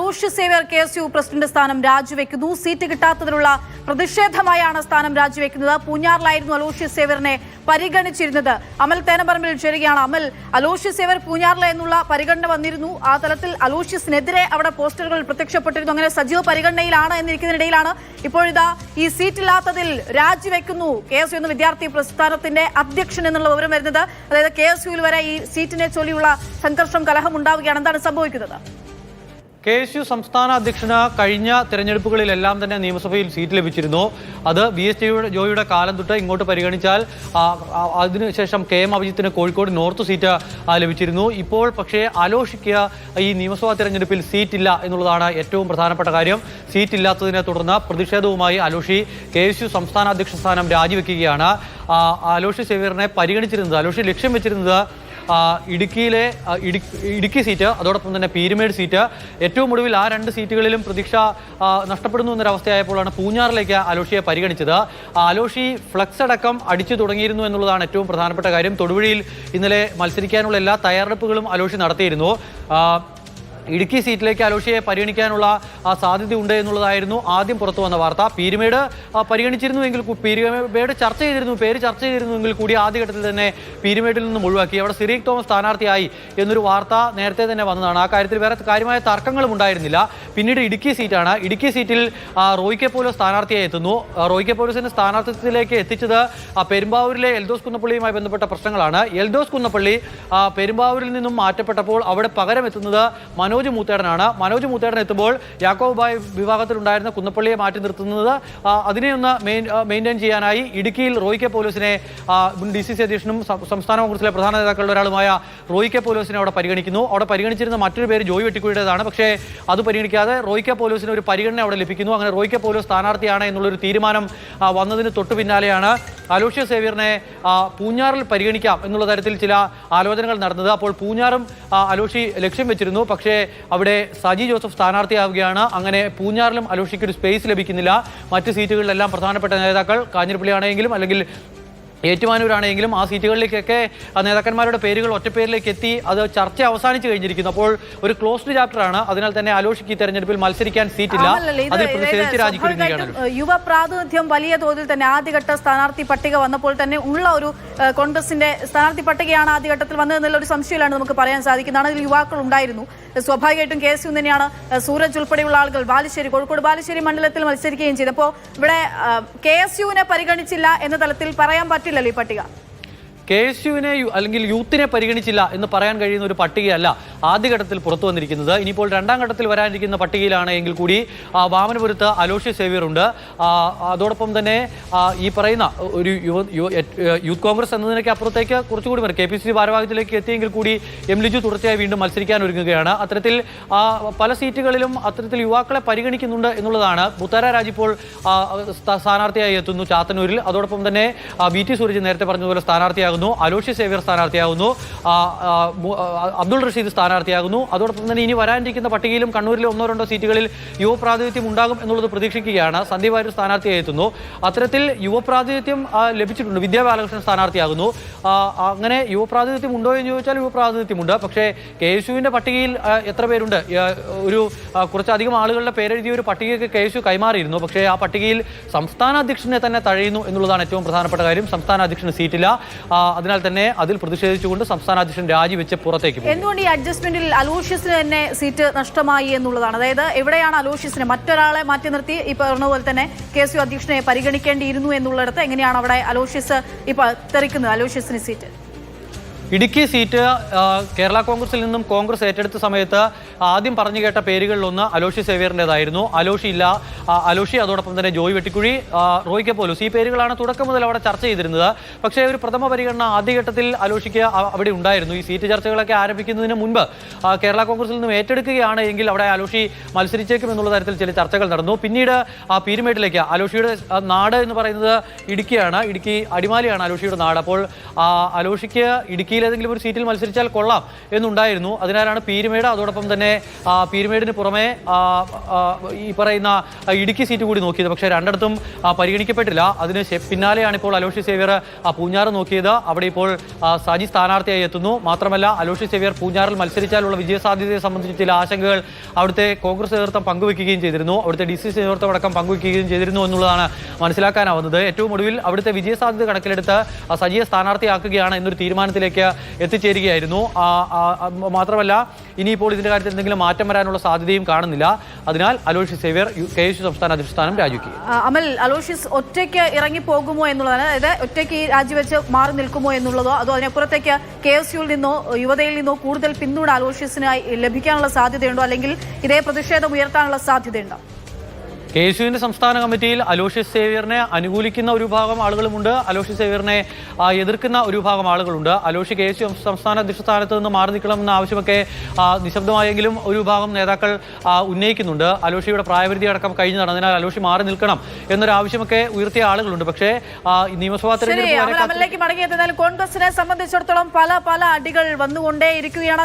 Aloysius Xavier KSU president സ്ഥാനം രാജിവെക്കുന്നു. Seat കിട്ടാത്തതിലുള്ള പ്രതിഷേധമായാണ് സ്ഥാനം രാജിവെക്കുന്നത്. പൂഞ്ഞാറിലായിരുന്നു Aloysius സേവ്യറിനെ പരിഗണിച്ചിരുന്നത്. അമൽ തേനപറമ്പിൽ ചേരുകയാണ്. അമൽ, അലോഷ്യസ് സേവ്യർ പൂഞ്ഞാറിലെ എന്നുള്ള പരിഗണന വന്നിരുന്നു. ആ തലത്തിൽ അലോഷ്യസിനെതിരെ അവിടെ പോസ്റ്ററുകൾ പ്രത്യക്ഷപ്പെട്ടിരുന്നു. അങ്ങനെ സജീവ പരിഗണനയിലാണ് എന്നിരിക്കുന്നതിനിടയിലാണ് ഇപ്പോഴിതാ ഈ സീറ്റില്ലാത്തതിൽ രാജിവെക്കുന്നു KSU എന്ന വിദ്യാർത്ഥി പ്രസ്ഥാനത്തിന്റെ അധ്യക്ഷൻ എന്നുള്ള വിവരം വരുന്നത്. അതായത് KSUവിൽ വരെ ഈ സീറ്റിനെ ചൊല്ലിയുള്ള സംഘർഷം, കലഹം ഉണ്ടാവുകയാണ്. എന്താണ് സംഭവിക്കുന്നത്? KSU സംസ്ഥാന അധ്യക്ഷന് കഴിഞ്ഞ തെരഞ്ഞെടുപ്പുകളിലെല്ലാം തന്നെ നിയമസഭയിൽ സീറ്റ് ലഭിച്ചിരുന്നു. അത് VS ജോയിയുടെ കാലം തൊട്ട് ഇങ്ങോട്ട് പരിഗണിച്ചാൽ അതിനുശേഷം KM അഭിജിത്തിന് കോഴിക്കോട് നോർത്ത് സീറ്റ് ലഭിച്ചിരുന്നു. ഇപ്പോൾ പക്ഷേ അലോഷിക്ക് ഈ നിയമസഭാ തെരഞ്ഞെടുപ്പിൽ സീറ്റില്ല എന്നുള്ളതാണ് ഏറ്റവും പ്രധാനപ്പെട്ട കാര്യം. സീറ്റില്ലാത്തതിനെ തുടർന്ന് പ്രതിഷേധവുമായി അലോഷി KSU സംസ്ഥാന അധ്യക്ഷ സ്ഥാനം രാജിവെക്കുകയാണ്. അലോഷ്യസ് സേവ്യറിനെ പരിഗണിച്ചിരുന്നത്, അലോഷി ലക്ഷ്യം വെച്ചിരുന്നത് ഇടുക്കി സീറ്റ്, അതോടൊപ്പം തന്നെ പീരുമേട് സീറ്റ്. ഏറ്റവും ഒടുവിൽ ആ രണ്ട് സീറ്റുകളിലും പ്രതീക്ഷ നഷ്ടപ്പെടുന്നു എന്നൊരവസ്ഥയായപ്പോഴാണ് പൂഞ്ഞാറിലേക്ക് അലോഷിയെ പരിഗണിച്ചത്. അലോഷി ഫ്ലക്സ് അടക്കം അടിച്ചു തുടങ്ങിയിരുന്നു എന്നുള്ളതാണ് ഏറ്റവും പ്രധാനപ്പെട്ട കാര്യം. തൊടുപുഴയിൽ ഇന്നലെ മത്സരിക്കാനുള്ള എല്ലാ തയ്യാറെടുപ്പുകളും അലോഷി നടത്തിയിരുന്നു. ഇടുക്കി സീറ്റിലേക്ക് അലോഷിയെ പരിഗണിക്കാനുള്ള സാധ്യതയുണ്ട് എന്നുള്ളതായിരുന്നു ആദ്യം പുറത്തു വന്ന വാർത്ത. പീരുമേട് പരിഗണിച്ചിരുന്നുവെങ്കിൽ, പീരുമേട് പേര് ചർച്ച ചെയ്തിരുന്നുവെങ്കിൽ കൂടി ആദ്യഘട്ടത്തിൽ തന്നെ പീരുമേട്ടിൽ നിന്നും ഒഴിവാക്കി. അവിടെ സിറീക് തോമസ് സ്ഥാനാർത്ഥിയായി എന്നൊരു വാർത്ത നേരത്തെ തന്നെ വന്നതാണ്. ആ കാര്യത്തിൽ വേറെ കാര്യമായ തർക്കങ്ങളും ഉണ്ടായിരുന്നില്ല. പിന്നീട് ഇടുക്കി സീറ്റാണ്. ഇടുക്കി സീറ്റിൽ റോയ് കെ പോലോസ് സ്ഥാനാർത്ഥിയായി എത്തുന്നു. റോയ് കെ പോലോസിന്റെ സ്ഥാനാർത്ഥിത്വത്തിലേക്ക് എത്തിച്ചത് പെരുമ്പാവൂരിലെ എൽദോസ് കുന്നപ്പള്ളിയുമായി ബന്ധപ്പെട്ട പ്രശ്നങ്ങളാണ്. എൽദോസ് കുന്നപ്പള്ളി പെരുമ്പാവൂരിൽ നിന്നും മാറ്റപ്പെട്ടപ്പോൾ അവിടെ പകരം എത്തുന്നത് മനോജ് മൂത്തേടനാണ്. മനോജ് മൂത്തേടൻ എത്തുമ്പോൾ യാക്കോബ് ബായ് വിഭാഗത്തിലുണ്ടായിരുന്ന കുന്നപ്പള്ളിയെ മാറ്റി നിർത്തുന്നത് അതിനെ ഒന്ന് മെയിൻറ്റെയിൻ ചെയ്യാനായി ഇടുക്കിയിൽ റോയ് കെ പോലോസിനെ DCC അധ്യക്ഷനും സംസ്ഥാന കോൺഗ്രസിലെ പ്രധാന നേതാക്കളുടെ ഒരാളുമായ റോയ് കെ പോലോസിനെ അവിടെ പരിഗണിക്കുന്നു. അവിടെ പരിഗണിച്ചിരുന്ന മറ്റൊരു പേര് ജോയ് വെട്ടിക്കുഴിയുടേതാണ്. പക്ഷേ അത് പരിഗണിക്കാതെ റോയ് കെ പോലോസിന് ഒരു പരിഗണന അവിടെ ലഭിക്കുന്നു. അങ്ങനെ റോയ് കെ പോലോസ് സ്ഥാനാർത്ഥിയാണ് എന്നുള്ളൊരു തീരുമാനം വന്നതിന് തൊട്ടു പിന്നാലെയാണ് അലോഷ്യസ് സേവ്യറിനെ പൂഞ്ഞാറിൽ പരിഗണിക്കാം എന്നുള്ള തരത്തിൽ ചില ആലോചനകൾ നടന്നത്. അപ്പോൾ പൂഞ്ഞാറും അലോഷി ലക്ഷ്യം വെച്ചിരുന്നു. പക്ഷേ അവിടെ സജി ജോസഫ് സ്ഥാനാർത്ഥിയാവുകയാണ്. അങ്ങനെ പൂഞ്ഞാറിലും അലോഷിക്ക് ഒരു സ്പേസ് ലഭിക്കുന്നില്ല. മറ്റ് സീറ്റുകളിലെല്ലാം പ്രധാനപ്പെട്ട നേതാക്കൾ കാഞ്ഞിരപ്പള്ളി ആണെങ്കിലും അല്ലെങ്കിൽ ഏറ്റുമാനൂരാണെങ്കിലും ആ സീറ്റുകളിലേക്കൊക്കെ നേതാക്കന്മാരുടെ പേരുകൾ ഒറ്റപ്പേരിലേക്ക് എത്തി. അത് ചർച്ച അവസാനിച്ചു കഴിഞ്ഞിരിക്കുന്നു. അപ്പോൾ ഒരു ക്ലോസ്ഡ് ചാപ്റ്ററാണ്. അതിനാൽ തന്നെ അലോഷിക്ക് ഈ തെരഞ്ഞെടുപ്പിൽ മത്സരിക്കാൻ സീറ്റില്ല. അതിൽ പ്രതിഷേധിച്ച് രാജിക്കുകയാണ്. യുവ പ്രാതിനിധ്യം വലിയ തോതിൽ തന്നെ ആദ്യഘട്ട സ്ഥാനാർത്ഥി പട്ടിക വന്നപ്പോൾ തന്നെ ഉള്ള ഒരു കോൺഗ്രസിന്റെ സ്ഥാനാർത്ഥി പട്ടികയാണ് ആദ്യഘട്ടത്തിൽ വന്നതെന്നുള്ള ഒരു സംശയമാണ് നമുക്ക് പറയാൻ സാധിക്കുന്നതാണ്. അതിൽ യുവാക്കൾ ഉണ്ടായിരുന്നു. സ്വാഭാവികമായിട്ടും KSU തന്നെയാണ് സൂരജ് ഉൾപ്പെടെയുള്ള ആളുകൾ കോഴിക്കോട് ബാലുശ്ശേരി മണ്ഡലത്തിൽ മത്സരിക്കുകയും ചെയ്തു. അപ്പോൾ ഇവിടെ KSUവിനെ പരിഗണിച്ചില്ല എന്ന തലത്തിൽ പറയാൻ പറ്റില്ലല്ലോ ഈ പട്ടിക. KSUവിനെ അല്ലെങ്കിൽ യൂത്തിനെ പരിഗണിച്ചില്ല എന്ന് പറയാൻ കഴിയുന്ന ഒരു പട്ടികയല്ല ആദ്യഘട്ടത്തിൽ പുറത്തു വന്നിരിക്കുന്നത്. ഇനിയിപ്പോൾ രണ്ടാം ഘട്ടത്തിൽ വരാനിരിക്കുന്ന പട്ടികയിലാണ് എങ്കിൽ കൂടി വാമനപുരത്ത് അലോഷ്യസ് സേവ്യർ ഉണ്ട്. അതോടൊപ്പം തന്നെ ഈ പറയുന്ന ഒരു യൂത്ത് കോൺഗ്രസ് എന്നതിനൊക്കെ അപ്പുറത്തേക്ക് കുറച്ചുകൂടി വരും. KPCC ഭാരവാഹിത്വത്തിലേക്ക് എത്തിയെങ്കിൽ കൂടി M. ലിജു തുടർച്ചയായി വീണ്ടും മത്സരിക്കാൻ ഒരുങ്ങുകയാണ്. അത്തരത്തിൽ പല സീറ്റുകളിലും അത്തരത്തിൽ യുവാക്കളെ പരിഗണിക്കുന്നുണ്ട് എന്നുള്ളതാണ്. മുത്താര രാജ് ഇപ്പോൾ സ്ഥാനാർത്ഥിയായി എത്തുന്നു ചാത്തന്നൂരിൽ. അതോടൊപ്പം തന്നെ VT സൂരജ് നേരത്തെ പറഞ്ഞതുപോലെ സ്ഥാനാർത്ഥിയാകുന്നു. അലോഷ്യസ് സേവ്യർ സ്ഥാനാർത്ഥിയാകുന്നു. അബ്ദുൾ റഷീദ് സ്ഥാനാർത്ഥിയാകുന്നു. അതോടൊപ്പം തന്നെ ഇനി വരാനിരിക്കുന്ന പട്ടികയിലും കണ്ണൂരിലെ 1-2 സീറ്റുകളിൽ യുവപ്രാതിനിധ്യം ഉണ്ടാകും എന്നുള്ളത് പ്രതീക്ഷിക്കുകയാണ്. സന്ദീപ് വാര്യർ സ്ഥാനാർത്ഥിയായി എത്തുന്നു. അത്തരത്തിൽ യുവപ്രാതിനിധ്യം ലഭിച്ചിട്ടുണ്ട്. വിദ്യാ ബാലകൃഷ്ണൻ സ്ഥാനാർത്ഥിയാകുന്നു. അങ്ങനെ യുവപ്രാതിനിധ്യം ഉണ്ടോ എന്ന് ചോദിച്ചാൽ യുവപ്രാതിനിധ്യമുണ്ട്. പക്ഷേ KSUവിന്റെ പട്ടികയിൽ എത്ര പേരുണ്ട്? ഒരു കുറച്ചധികം ആളുകളുടെ പേരെഴുതിയ ഒരു പട്ടികയ്ക്ക് KSU കൈമാറിയിരുന്നു. പക്ഷേ ആ പട്ടികയിൽ സംസ്ഥാന അധ്യക്ഷനെ തന്നെ തഴയുന്നു എന്നുള്ളതാണ് ഏറ്റവും പ്രധാനപ്പെട്ട കാര്യം. സംസ്ഥാന അധ്യക്ഷന് സീറ്റില്ല. അതിനാൽ തന്നെ അതിൽ പ്രതിഷേധിച്ചുകൊണ്ട് സംസ്ഥാന അധ്യക്ഷൻ രാജിവെച്ച് പുറത്തേക്ക് പോകും. എന്തുകൊണ്ട് ഈ അഡ്ജസ്റ്റ്മെന്റിൽ അലോഷ്യസിന് തന്നെ സീറ്റ് നഷ്ടമായി എന്നുള്ളതാണ്. അതായത് എവിടെയാണ് അലോഷ്യസിനെ മറ്റൊരാളെ മാറ്റി നിർത്തി ഈ പറഞ്ഞ പോലെ തന്നെ KSU അധ്യക്ഷനെ പരിഗണിക്കേണ്ടിയിരുന്നു എന്നുള്ളിടത്ത് എങ്ങനെയാണ് അവിടെ അലോഷ്യസ് ഇപ്പോൾ തെറിക്കുന്നത്? അലോഷ്യസിന് സീറ്റ് ഇടുക്കി സീറ്റ് കേരള കോൺഗ്രസിൽ നിന്നും കോൺഗ്രസ് ഏറ്റെടുത്ത സമയത്ത് ആദ്യം പറഞ്ഞു കേട്ട പേരുകളിലൊന്ന് അലോഷ്യസ് സേവ്യറിൻ്റെതായിരുന്നു. അലോഷി അതോടൊപ്പം തന്നെ ജോയ് വെട്ടിക്കുഴി, റോയ് കെ പോലോസ്, ഈ പേരുകളാണ് തുടക്കം മുതൽ അവിടെ ചർച്ച ചെയ്തിരുന്നത്. പക്ഷേ ഒരു പ്രഥമ പരിഗണന ആദ്യഘട്ടത്തിൽ അലോഷിക്ക് അവിടെ ഉണ്ടായിരുന്നു. ഈ സീറ്റ് ചർച്ചകളൊക്കെ ആരംഭിക്കുന്നതിന് മുൻപ് കേരള കോൺഗ്രസിൽ നിന്നും ഏറ്റെടുക്കുകയാണ് എങ്കിൽ അവിടെ അലോഷി മത്സരിച്ചേക്കും എന്നുള്ള തരത്തിൽ ചില ചർച്ചകൾ നടന്നു. പിന്നീട് പീരുമേട്ടിലേക്ക്, അലോഷിയുടെ നാട് എന്ന് പറയുന്നത് ഇടുക്കിയാണ്. ഇടുക്കി അടിമാലിയാണ് അലോഷിയുടെ നാട്. അപ്പോൾ അലോഷിക്ക് ഇടുക്കി ഇടുക്കിയിൽ ഏതെങ്കിലും ഒരു സീറ്റിൽ മത്സരിച്ചാൽ കൊള്ളാം എന്നുണ്ടായിരുന്നു. അതിനാലാണ് പീരുമേട്, അതോടൊപ്പം തന്നെ പീരുമേടിന് പുറമെ ഈ പറയുന്ന ഇടുക്കി സീറ്റ് കൂടി നോക്കിയത്. പക്ഷേ രണ്ടിടത്തും പരിഗണിക്കപ്പെട്ടില്ല. അതിന് പിന്നാലെയാണ് ഇപ്പോൾ അലോഷ്യസ് സേവ്യർ പൂഞ്ഞാറ് നോക്കിയത്. അവിടെ ഇപ്പോൾ സജി സ്ഥാനാർത്ഥിയായി എത്തുന്നു. മാത്രമല്ല അലോഷ്യസ് സേവ്യർ പൂഞ്ഞാറിൽ മത്സരിച്ചാലുള്ള വിജയസാധ്യതയെ സംബന്ധിച്ച് ചില ആശങ്കകൾ അവിടുത്തെ കോൺഗ്രസ് നേതൃത്വം പങ്കുവയ്ക്കുകയും ചെയ്തിരുന്നു, അവിടുത്തെ DCC നേതൃത്വം അടക്കം പങ്കുവയ്ക്കുകയും ചെയ്തിരുന്നു എന്നുള്ളതാണ് മനസ്സിലാക്കാനാവുന്നത്. ഏറ്റവും ഒടുവിൽ അവിടുത്തെ വിജയസാധ്യത കണക്കിലെടുത്ത് സജിയെ സ്ഥാനാർത്ഥിയാക്കുകയാണ് എന്നൊരു തീരുമാനത്തിലേക്ക് എത്തിച്ചേരുകയായിരുന്നു. മാത്രമല്ല ഇനിയിപ്പോൾ ഇതിന്റെ കാര്യത്തിൽ എന്തെങ്കിലും മാറ്റം വരാനുള്ള സാധ്യതയും കാണുന്നില്ല. അതിനാൽ അലോഷ്യസ് സേവ്യർ KSU സംസ്ഥാന അധ്യക്ഷ സ്ഥാനം രാജിവെക്കുക. അമൽ, അലോഷ്യസ് ഒറ്റയ്ക്ക് ഇറങ്ങിപ്പോകുമോ എന്നുള്ളതാണ്, അതായത് ഒറ്റയ്ക്ക് രാജിവെച്ച് മാറി നിൽക്കുമോ എന്നുള്ളതോ അതോ അതിനപ്പുറത്തേക്ക് KSUവിൽ നിന്നോ യുവതയിൽ നിന്നോ കൂടുതൽ പിന്തുണ അലോഷ്യസിനായി ലഭിക്കാനുള്ള സാധ്യതയുണ്ടോ, അല്ലെങ്കിൽ ഇതേ പ്രതിഷേധം ഉയർത്താനുള്ള സാധ്യതയുണ്ടോ? KSUവിന്റെ സംസ്ഥാന കമ്മിറ്റിയിൽ അലോഷ്യസ് സേവ്യറിനെ അനുകൂലിക്കുന്ന ഒരു വിഭാഗം ആളുകളുമുണ്ട്, അലോഷ്യസ് സേവ്യറിനെ എതിർക്കുന്ന ഒരു വിഭാഗം ആളുകളുണ്ട്. അലോഷി KSU സംസ്ഥാന അധ്യക്ഷ സ്ഥാനത്ത് നിന്ന് മാറി നിൽക്കണമെന്ന ആവശ്യമൊക്കെ നിശബ്ദമായെങ്കിലും ഒരു വിഭാഗം നേതാക്കൾ ഉന്നയിക്കുന്നുണ്ട്. അലോഷിയുടെ പ്രായപരിധി അടക്കം കഴിഞ്ഞതാണ്, അതിനാൽ അലോഷി മാറി നിൽക്കണം എന്നൊരു ആവശ്യമൊക്കെ ഉയർത്തിയ ആളുകളുണ്ട്. പക്ഷേ നിയമസഭാ തെരഞ്ഞെടുപ്പ് കോൺഗ്രസിനെ സംബന്ധിച്ചിടത്തോളം പല അടികൾ വന്നുകൊണ്ടേയിരിക്കുകയാണ്.